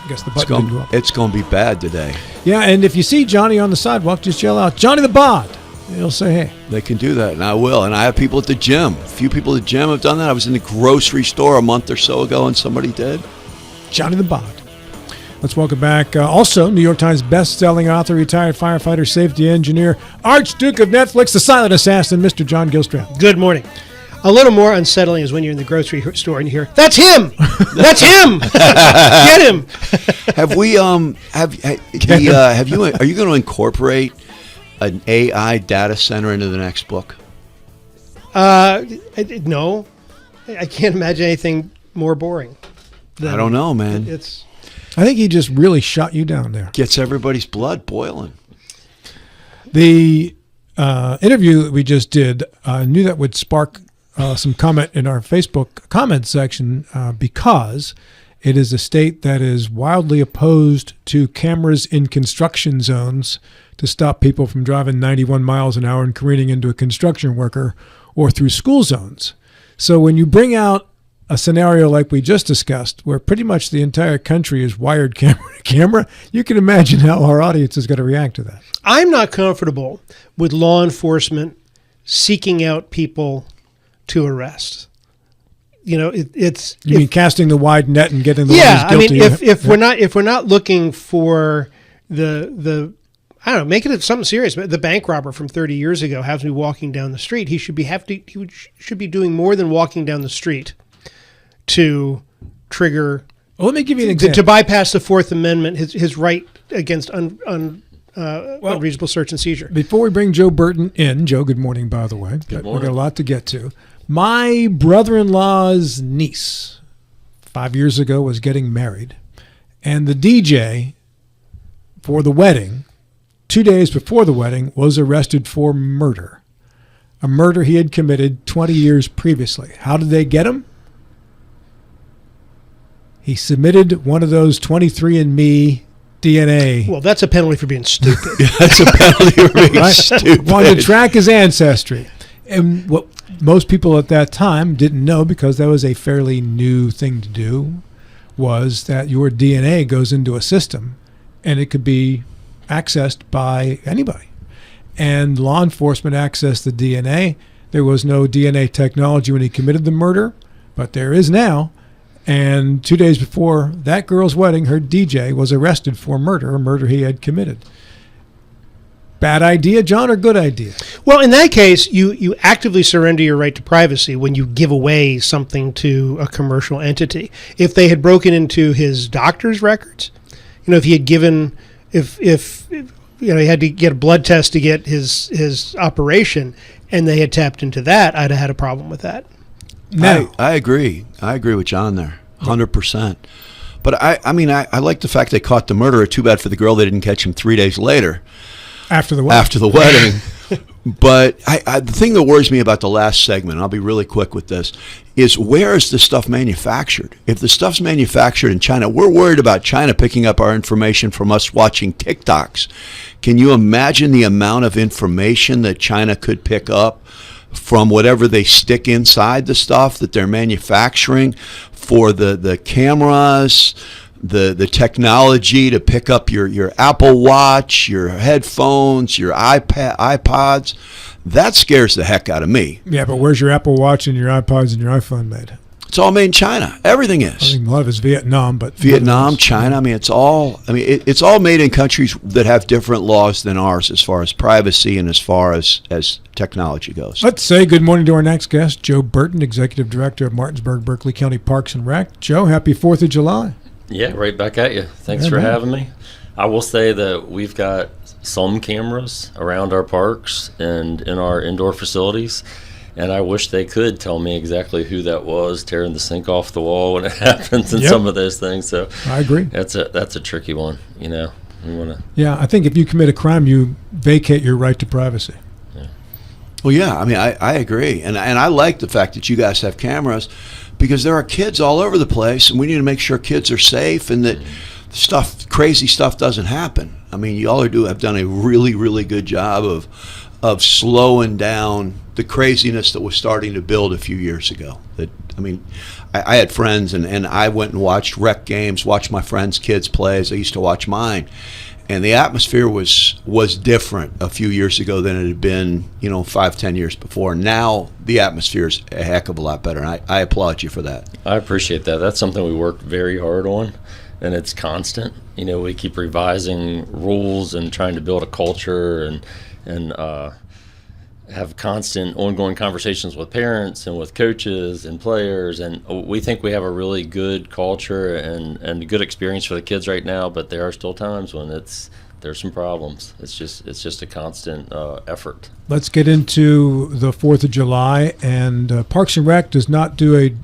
I guess the button didn't go up. It's going to be bad today. Yeah, and if you see Johnny on the sidewalk, just yell out, "Johnny the Bod." He'll say, "Hey." They can do that, and I will. And I have people at the gym. A few people at the gym have done that. I was in the grocery store a month or so ago, and somebody did. Johnny the Bod. Let's welcome back also New York Times best-selling author, retired firefighter, safety engineer, Archduke of Netflix, the silent assassin, Mr. John Gilstrap. Good morning. A little more unsettling is when you're in the grocery store and you hear, "That's him! That's him! Get him!" Have we? Are you going to incorporate an AI data center into the next book? No, I can't imagine anything more boring. I don't know, man. I think he just really shot you down there. Gets everybody's blood boiling. The interview that we just did, I knew that would spark some comment in our Facebook comment section because it is a state that is wildly opposed to cameras in construction zones to stop people from driving 91 miles an hour and careening into a construction worker or through school zones. So when you bring out a scenario like we just discussed, where pretty much the entire country is wired camera to camera, you can imagine how our audience is going to react to that. I'm not comfortable with law enforcement seeking out people to arrest. You know, it's you mean casting the wide net and getting the one who's guilty. I mean, if we're not looking for the I don't know, make it something serious. But the bank robber from 30 years ago has me walking down the street. He should be doing more than walking down the street to trigger. Well, let me give you an example. To bypass the Fourth Amendment, his right against unreasonable search and seizure. Before we bring Joe Burton in, Joe, good morning, by the way. Good morning. We've got a lot to get to. My brother-in-law's niece, 5 years ago, was getting married, and the DJ for the wedding, 2 days before the wedding, was arrested for murder. A murder he had committed 20 years previously. How did they get him? He submitted one of those 23andMe DNA. Well, that's a penalty for being stupid. That's a penalty for being stupid. Wanted to track his ancestry. And what most people at that time didn't know, because that was a fairly new thing to do, was that your DNA goes into a system and it could be accessed by anybody. And law enforcement accessed the DNA. There was no DNA technology when he committed the murder, but there is now. And 2 days before that girl's wedding, her DJ was arrested for murder, a murder he had committed. Bad idea, John, or good idea? Well, in that case, you actively surrender your right to privacy when you give away something to a commercial entity. If they had broken into his doctor's records, if he had given, if he had to get a blood test to get his operation, and they had tapped into that, I'd have had a problem with that. No. I agree. I agree with John there, 100%. But I mean, I like the fact they caught the murderer. Too bad for the girl they didn't catch him 3 days later. After the wedding. But the thing that worries me about the last segment, and I'll be really quick with this, is where is the stuff manufactured? If the stuff's manufactured in China, we're worried about China picking up our information from us watching TikToks. Can you imagine the amount of information that China could pick up from whatever they stick inside the stuff that they're manufacturing for the cameras, the technology to pick up your Apple Watch, your headphones, your iPods? That scares the heck out of me. Yeah, but where's your Apple Watch and your iPods and your iPhone made? It's all made in China. Everything is. I think a lot of it's Vietnam, but Vietnam, China. I mean, it's all made in countries that have different laws than ours as far as privacy and as far as technology goes. Let's say good morning to our next guest, Joe Burton, Executive Director of Martinsburg, Berkeley County Parks and Rec. Joe, happy 4th of July. Yeah, right back at you. Thanks for having me. I will say that we've got some cameras around our parks and in our indoor facilities. And I wish they could tell me exactly who that was tearing the sink off the wall when it happens and some of those things. So I agree. That's a tricky one, We want to. Yeah, I think if you commit a crime, you vacate your right to privacy. Yeah. Well, yeah, I mean, I agree, and I like the fact that you guys have cameras, because there are kids all over the place, and we need to make sure kids are safe and that crazy stuff doesn't happen. I mean, y'all have done a really, really good job of slowing down the craziness that was starting to build a few years ago. That I mean, I had friends, and I went and watched rec games, watched my friends' kids play as I used to watch mine. And the atmosphere was different a few years ago than it had been, 5-10 years before. Now the atmosphere is a heck of a lot better, and I applaud you for that. I appreciate that. That's something we work very hard on, and it's constant. We keep revising rules and trying to build a culture and have constant ongoing conversations with parents and with coaches and players, and we think we have a really good culture and a good experience for the kids right now, but there are still times when there's some problems. It's just a constant effort. Let's get into the 4th of July, and Parks and Rec does not do a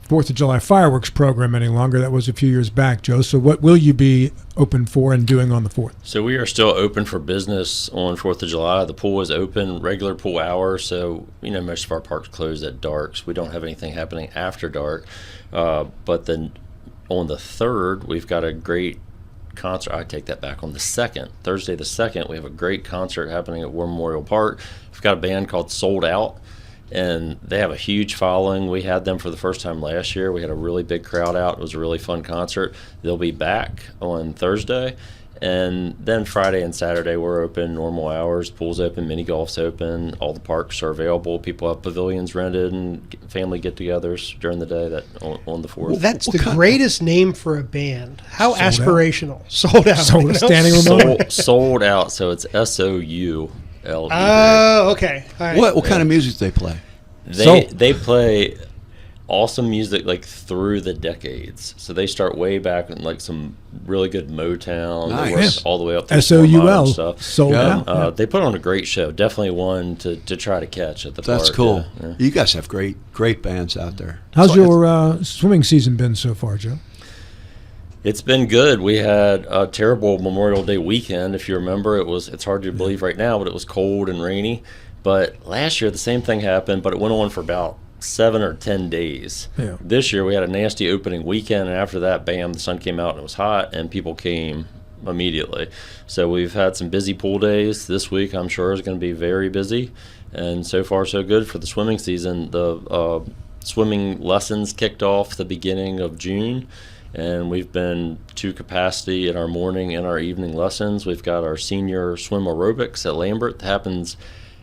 4th of July fireworks program any longer. That was a few years back, Joe. So what will you be open for and doing on the 4th? So we are still open for business on 4th of July. The pool is open, regular pool hours. So, most of our parks close at dark. So we don't have anything happening after dark. But then on the 3rd, we've got a great concert. I take that back. On the 2nd, Thursday the 2nd, we have a great concert happening at War Memorial Park. We've got a band called Sold Out, and they have a huge following. We had them for the first time last year. We had a really big crowd out. It was a really fun concert. They'll be back on Thursday. And then Friday and Saturday, we're open, normal hours. Pool's open, mini golf's open. All the parks are available. People have pavilions rented and family get-togethers during the day on the 4th. That's the greatest name for a band. How aspirational. Sold Out. Standing room only. Sold Out, so it's SOULD. Oh, okay. All right. What kind of music do they play? They play awesome music like through the decades. So they start way back in like some really good Motown. Nice. They work all the way up to SOUL stuff. Sold Out. They put on a great show. Definitely one to try to catch at the park. That's cool. Yeah. You guys have great bands out there. How's your swimming season been so far, Joe? It's been good. We had a terrible Memorial Day weekend. If you remember, it's hard to believe right now, but it was cold and rainy. But last year, the same thing happened, but it went on for about 7 or 10 days. Yeah. This year, we had a nasty opening weekend, and after that, bam, the sun came out and it was hot, and people came immediately. So we've had some busy pool days. This week, I'm sure, is going to be very busy. And so far, so good for the swimming season. The swimming lessons kicked off the beginning of June. And we've been to capacity in our morning and our evening lessons. We've got our senior swim aerobics at Lambert that happens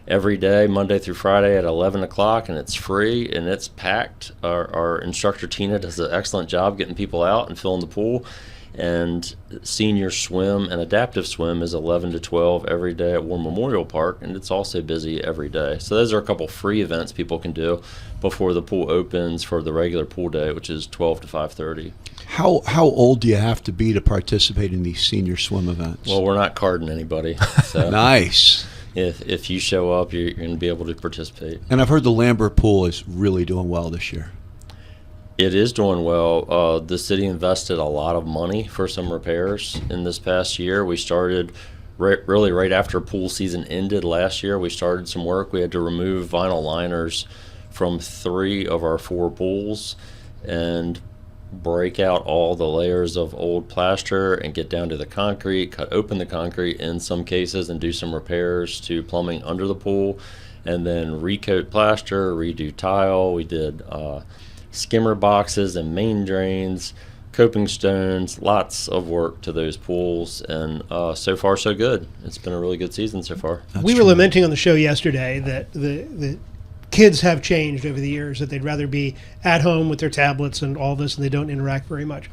every day, Monday through Friday at 11 o'clock, and it's free and it's packed. Our instructor, Tina, does an excellent job getting people out and filling the pool. And senior swim and adaptive swim is 11 to 12 every day at War Memorial Park, and it's also busy every day. So those are a couple free events people can do before the pool opens for the regular pool day, which is 12 to 5:30. How old do you have to be to participate in these senior swim events? Well, we're not carding anybody. So Nice. if you show up, you're going to be able to participate. And I've heard the Lambert pool is really doing well this year. It is doing well. The city invested a lot of money for some repairs in this past year. We started really right after pool season ended last year. We started some work. We had to remove vinyl liners from 3 of our 4 pools and break out all the layers of old plaster and get down to the concrete, cut open the concrete in some cases, and do some repairs to plumbing under the pool, and then recoat plaster, redo tile. We did skimmer boxes and main drains, coping stones, lots of work to those pools, and so far so good. It's been a really good season so far. We were lamenting on the show yesterday that the kids have changed over the years, that they'd rather be at home with their tablets and all this, and they don't interact very much.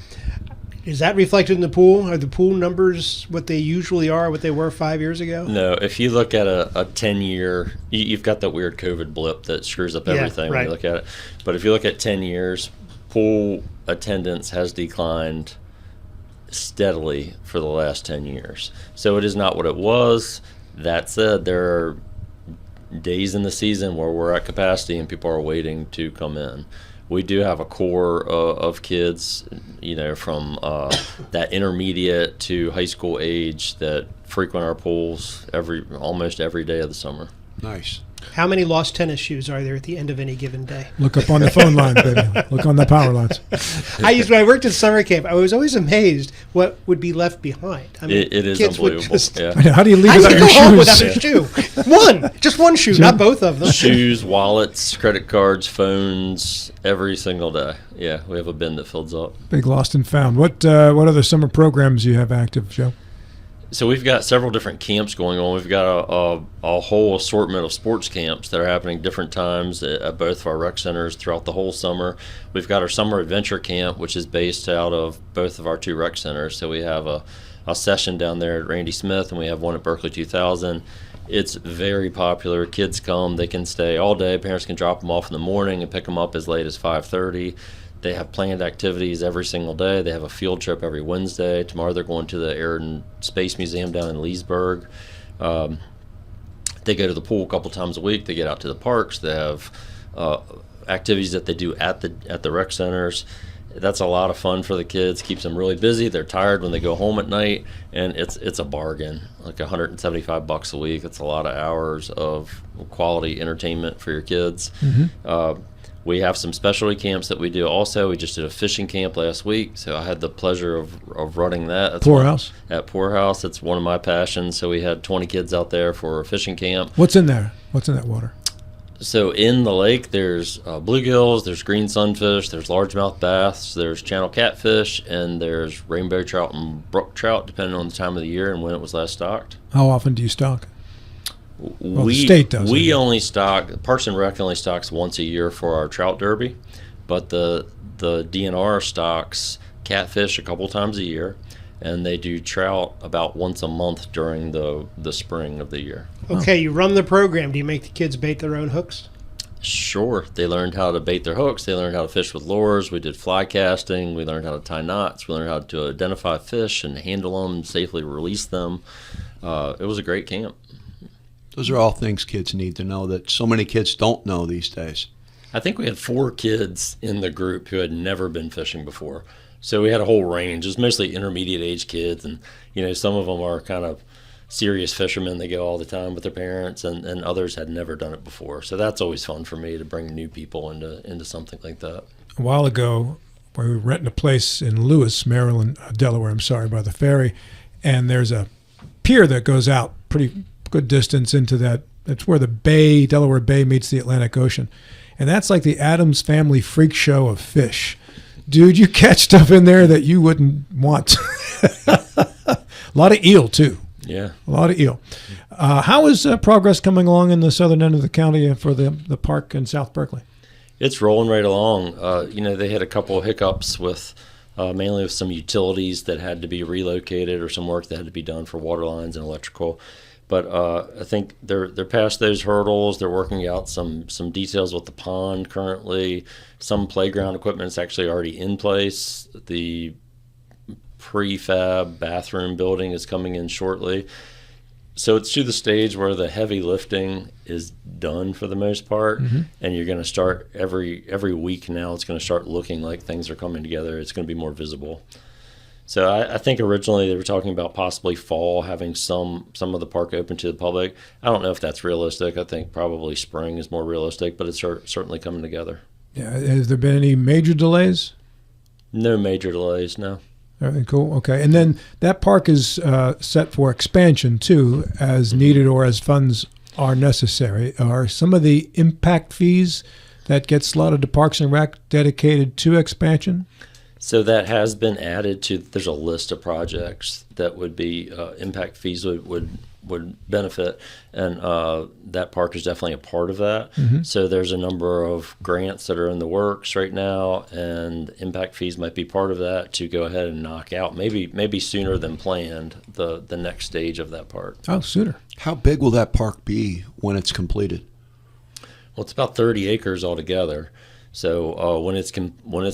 Is that reflected in the pool? Are the pool numbers what they usually are, what they were 5 years ago? No, if you look at a 10-year, you've got that weird COVID blip that screws up everything when you look at it. But if you look at 10 years, pool attendance has declined steadily for the last 10 years. So it is not what it was. That said, there are days in the season where we're at capacity and people are waiting to come in. We do have a core of kids, from that intermediate to high school age that frequent our pools almost every day of the summer. Nice. How many lost tennis shoes are there at the end of any given day? Look up on the phone line, baby. Look on the power lines. When I worked at summer camp, I was always amazed what would be left behind. I mean, It is kids would unbelievable. just- Yeah. I know, how do you leave I without could your go home shoes? without a shoe. Just one shoe, not both of them. Shoes, wallets, credit cards, phones, every single day. Yeah, we have a bin that fills up. Big lost and found. What other summer programs do you have active, Joe? So we've got several different camps going on. We've got a whole assortment of sports camps that are happening different times at both of our rec centers throughout the whole summer. We've got our summer adventure camp, which is based out of both of our 2 rec centers. So we have a session down there at Randy Smith, and we have one at Berkeley 2000. It's very popular. Kids come. They can stay all day. Parents can drop them off in the morning and pick them up as late as 5:30. They have planned activities every single day. They have a field trip every Wednesday. Tomorrow they're going to the Air and Space Museum down in Leesburg. They go to the pool a couple times a week. They get out to the parks. They have activities that they do at the rec centers. That's a lot of fun for the kids. Keeps them really busy. They're tired when they go home at night, and it's a bargain. Like $175 a week. It's a lot of hours of quality entertainment for your kids. Mm-hmm. We have some specialty camps that we do also. We just did a fishing camp last week, so I had the pleasure of running that. That's Poorhouse? At Poorhouse. It's one of my passions. So we had 20 kids out there for a fishing camp. What's in there? What's in that water? So in the lake, there's bluegills, there's green sunfish, there's largemouth bass, there's channel catfish, and there's rainbow trout and brook trout, depending on the time of the year and when it was last stocked. How often do you stock? Well, We the state does. We only stock, Parks and Rec only stocks once a year for our trout derby, but the DNR stocks catfish a couple times a year, and they do trout about once a month during the spring of the year. Okay, you run the program. Do you make the kids bait their own hooks? Sure. They learned how to bait their hooks. They learned how to fish with lures. We did fly casting. We learned how to tie knots. We learned how to identify fish and handle them, safely release them. It was a great camp. Those are all things kids need to know that so many kids don't know these days. I think we had 4 kids in the group who had never been fishing before. So we had a whole range. It was mostly intermediate age kids, and some of them are kind of serious fishermen. They go all the time with their parents, and others had never done it before. So that's always fun for me to bring new people into something like that. A while ago, we were renting a place in Lewis, Maryland, Delaware, by the ferry, and there's a pier that goes out pretty good distance into that. That's where the bay, Delaware Bay, meets the Atlantic Ocean. And that's like the Addams Family freak show of fish. Dude, you catch stuff in there that you wouldn't want. A lot of eel, too. Yeah. A lot of eel. How is progress coming along in the southern end of the county for the park in South Berkeley? It's rolling right along. They had a couple of hiccups with mainly with some utilities that had to be relocated or some work that had to be done for water lines and electrical. But I think they're past those hurdles. They're working out some details with the pond currently. Some playground equipment is actually already in place. The prefab bathroom building is coming in shortly. So it's to the stage where the heavy lifting is done for the most part, and you're going to start every week now. It's going to start looking like things are coming together. It's going to be more visible. So I think originally they were talking about possibly fall, having some of the park open to the public. I don't know if that's realistic. I think probably spring is more realistic, but it's certainly coming together. Yeah. Has there been any major delays? No major delays, no. Everything cool? Okay. And then that park is set for expansion, too, as needed or as funds are necessary. Are some of the impact fees that get slotted to Parks and Rec dedicated to expansion? So that has been added to. There's a list of projects that would be impact fees would benefit, and that park is definitely a part of that. So there's a number of grants that are in the works right now, and impact fees might be part of that to go ahead and knock out maybe sooner than planned the next stage of that park. Oh, sooner. How big will that park be when it's completed? Well, it's about 30 acres altogether. So when it's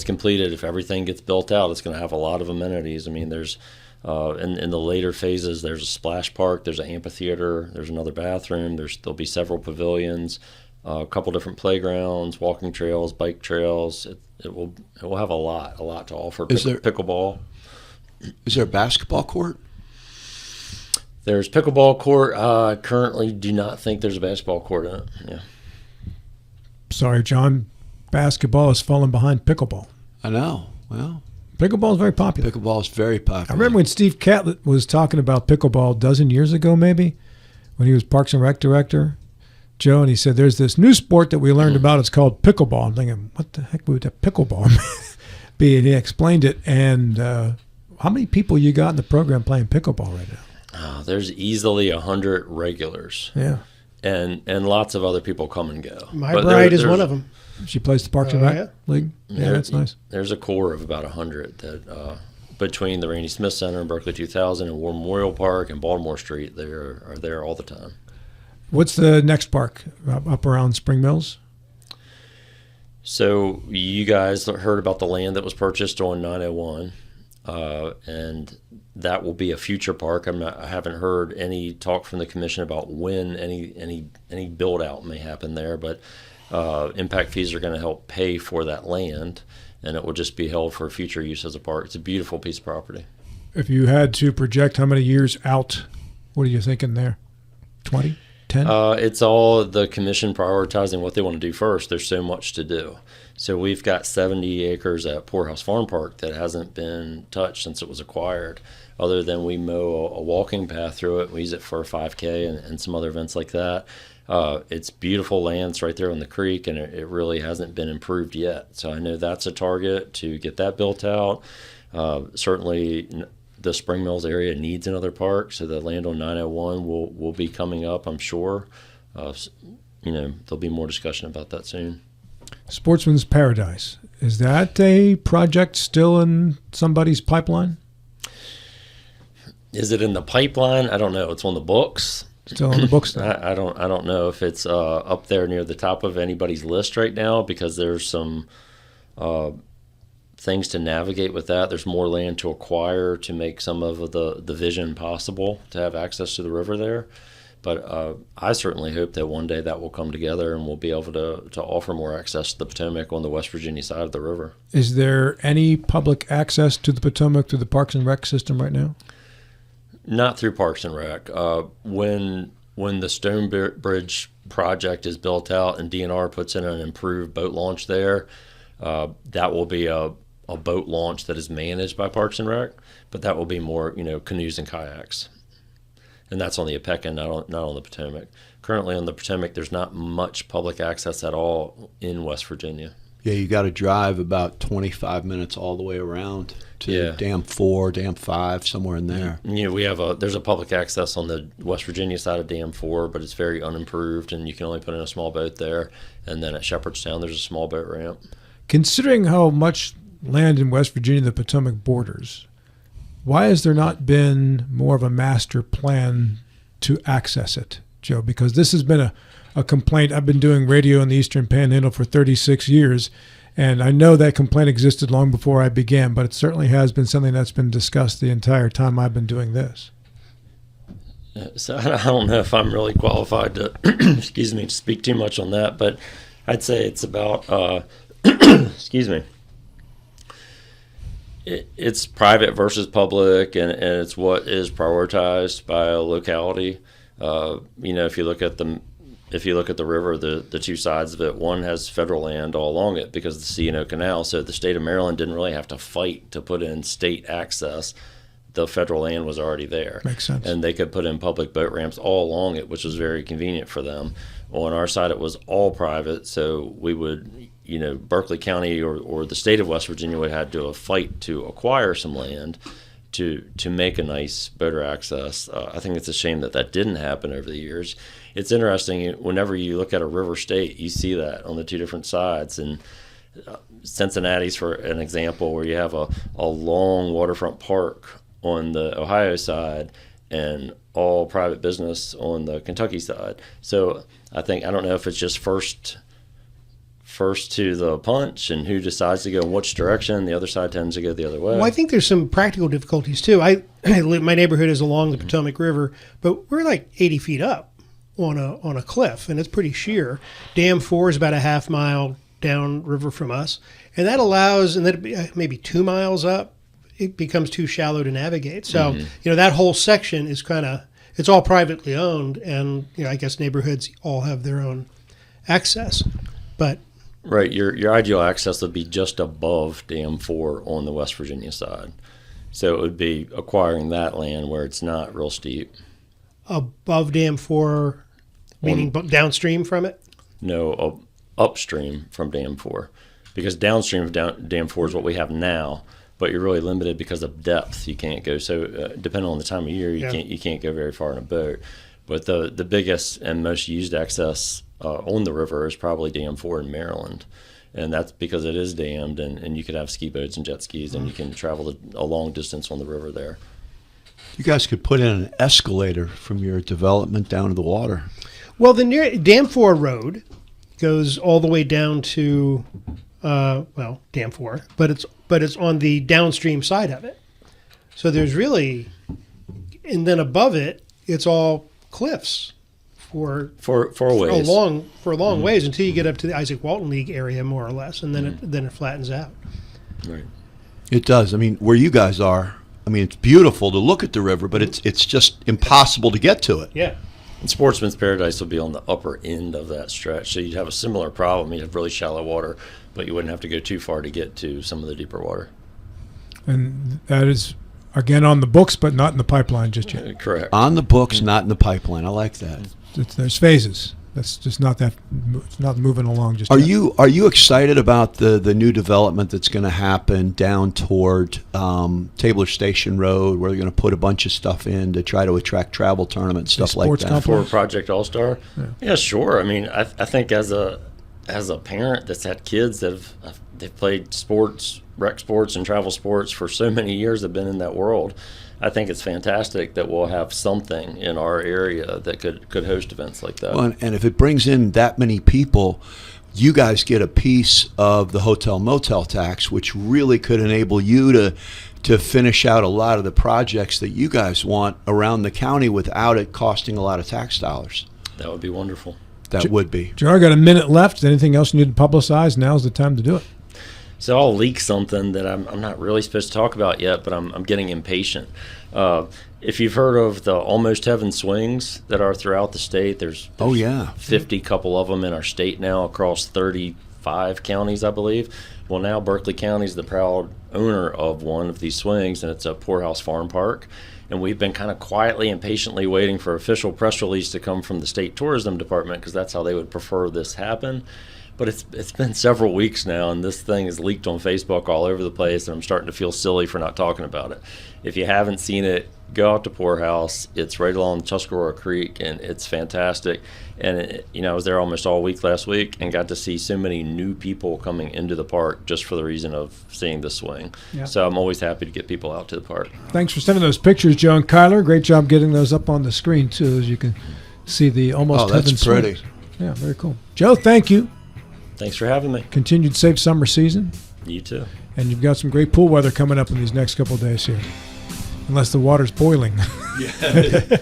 completed, if everything gets built out, it's going to have a lot of amenities. I mean, there's in the later phases, there's a splash park, there's an amphitheater, there's another bathroom, there'll be several pavilions, a couple different playgrounds, walking trails, bike trails. It will have a lot to offer. Is there pickleball? Is there a basketball court? There's pickleball court. I currently do not think there's a basketball court in it. Yeah. Sorry, John. Basketball has fallen behind pickleball. I know. Well, Pickleball is very popular. pickleball is very popular. I remember when Steve Catlett was talking about pickleball a dozen years ago, maybe, when he was Parks and Rec director, Joe, and he said, there's this new sport that we learned about. It's called pickleball. I'm thinking, what the heck would that pickleball be? And he explained it. And how many people you got in the program playing pickleball right now? There's easily 100 regulars. Yeah. And lots of other people come and go. My But bride is there's- one of them. She plays the Parks and Oh, Rec yeah? League. Yeah, that's nice. There's a core of about 100 that between the Randy Smith Center and Berkeley 2000 and War Memorial Park and Baltimore Street, they are there all the time. What's the next park up around Spring Mills? So you guys heard about the land that was purchased on 901, and that will be a future park. I haven't heard any talk from the commission about when any build out may happen there, but impact fees are going to help pay for that land, and it will just be held for future use as a park. It's a beautiful piece of property. If you had to project how many years out, what are you thinking there? 20? 10? It's all the commission prioritizing what they want to do first. There's so much to do. So we've got 70 acres at Poorhouse Farm Park that hasn't been touched since it was acquired, other than we mow a walking path through it. We use it for a 5K and some other events like that. It's beautiful land. It's right there on the creek, and it really hasn't been improved yet. So I know that's a target to get that built out. Certainly the Spring Mills area needs another park, so the land on 901 will be coming up, I'm sure. There'll be more discussion about that soon. Sportsman's Paradise. Is that a project still in somebody's pipeline? Is it in the pipeline? I don't know. It's on the books. Still on the books? I don't know if it's up there near the top of anybody's list right now, because there's some things to navigate with that. There's more land to acquire to make some of the vision possible to have access to the river there. But I certainly hope that one day that will come together and we'll be able to offer more access to the Potomac on the West Virginia side of the river. Is there any public access to the Potomac through the Parks and Rec system right now? Not through Parks and Rec. When the Stonebridge project is built out and DNR puts in an improved boat launch there, that will be a boat launch that is managed by Parks and Rec, but that will be more, canoes and kayaks. And that's on the Apeca, not on the Potomac. Currently on the Potomac, there's not much public access at all in West Virginia. Yeah, you got to drive about 25 minutes all the way around to Dam 4, Dam 5, somewhere in there. There's a public access on the West Virginia side of Dam 4, but it's very unimproved, and you can only put in a small boat there. And then at Shepherdstown, there's a small boat ramp. Considering how much land in West Virginia the Potomac borders, why has there not been more of a master plan to access it, Joe? Because this has been a complaint. I've been doing radio in the Eastern Panhandle for 36 years, and I know that complaint existed long before I began, but it certainly has been something that's been discussed the entire time I've been doing this. So I don't know if I'm really qualified to, to speak too much on that, but I'd say it's about, it's private versus public, and it's what is prioritized by a locality. If you look at the river, the two sides of it, one has federal land all along it because of the C&O Canal. So the state of Maryland didn't really have to fight to put in state access. The federal land was already there. Makes sense. And they could put in public boat ramps all along it, which was very convenient for them. On our side, it was all private, so we would, Berkeley County or the state of West Virginia would have to fight to acquire some land to make a nice boater access. I think it's a shame that didn't happen over the years. It's interesting, whenever you look at a river state, you see that on the two different sides. And Cincinnati's, for an example, where you have a long waterfront park on the Ohio side and all private business on the Kentucky side. So I don't know if it's just first to the punch and who decides to go in which direction. The other side tends to go the other way. Well, I think there's some practical difficulties too. My neighborhood is along the Potomac River, but we're like 80 feet up on a cliff, and it's pretty sheer. Dam 4 is about a half mile downriver from us, and that allows, and then maybe 2 miles up, it becomes too shallow to navigate. So that whole section is kind of it's all privately owned, and I guess neighborhoods all have their own access. But Right, your ideal access would be just above Dam 4 on the West Virginia side. So it would be acquiring that land where it's not real steep. above Dam 4, meaning downstream from it? No, upstream from Dam 4. Because downstream of Dam 4 is what we have now, but you're really limited because of depth. You can't go, so depending on the time of year, you can't go very far in a boat. But the biggest and most used access on the river is probably Dam 4 in Maryland. And that's because it is dammed, and you could have ski boats and jet skis, and you can travel a long distance on the river there. You guys could put in an escalator from your development down to the water. Well, the Dam 4 road goes all the way down to, Dam 4, but it's on the downstream side of it. So there's really, and then above it, it's all cliffs for a long ways until you get up to the Isaac Walton League area, more or less, and then it flattens out. Right. It does. I mean, where you guys are, I mean, it's beautiful to look at the river, but it's just impossible to get to it. Yeah. And Sportsman's Paradise will be on the upper end of that stretch, so you'd have a similar problem. You'd have really shallow water, but you wouldn't have to go too far to get to some of the deeper water. And that is, again, on the books, but not in the pipeline just yet. Correct. On the books, not in the pipeline. I like that. There's phases. That's just not that. It's not moving along just Are yet. you excited about the new development that's going to happen down toward Tabler Station Road, where they're going to put a bunch of stuff in to try to attract travel tournaments, stuff like sports that? complex? For Project All-Star? Yeah, sure. I mean, I think as a parent that's had kids that they've played sports, rec sports, and travel sports for so many years, have been in that world, I think it's fantastic that we'll have something in our area that could host events like that. Well, and if it brings in that many people, you guys get a piece of the hotel motel tax, which really could enable you to finish out a lot of the projects that you guys want around the county without it costing a lot of tax dollars. That would be wonderful. That would be. Gerard, got a minute left. Is anything else you need to publicize? Now's the time to do it. So I'll leak something that I'm not really supposed to talk about yet, but I'm getting impatient. If you've heard of the Almost Heaven swings that are throughout the state, there's 50 couple of them in our state now across 35 counties, I believe. Well, now Berkeley County is the proud owner of one of these swings, and it's a Poorhouse Farm Park. And we've been kind of quietly and patiently waiting for official press release to come from the state tourism department, because that's how they would prefer this happen. But it's been several weeks now, and this thing is leaked on Facebook all over the place, and I'm starting to feel silly for not talking about it. If you haven't seen it, go out to Poorhouse. It's right along Tuscarora Creek, and it's fantastic. And I was there almost all week last week and got to see so many new people coming into the park just for the reason of seeing the swing. Yeah. So I'm always happy to get people out to the park. Thanks for sending those pictures, Joe and Kyler. Great job getting those up on the screen too, as you can see the Almost Heaven that's pretty. swings. Yeah, very cool. Joe, thank you. Thanks for having me. Continued safe summer season. You too. And you've got some great pool weather coming up in these next couple of days here. Unless the water's boiling. Yeah. Yeah.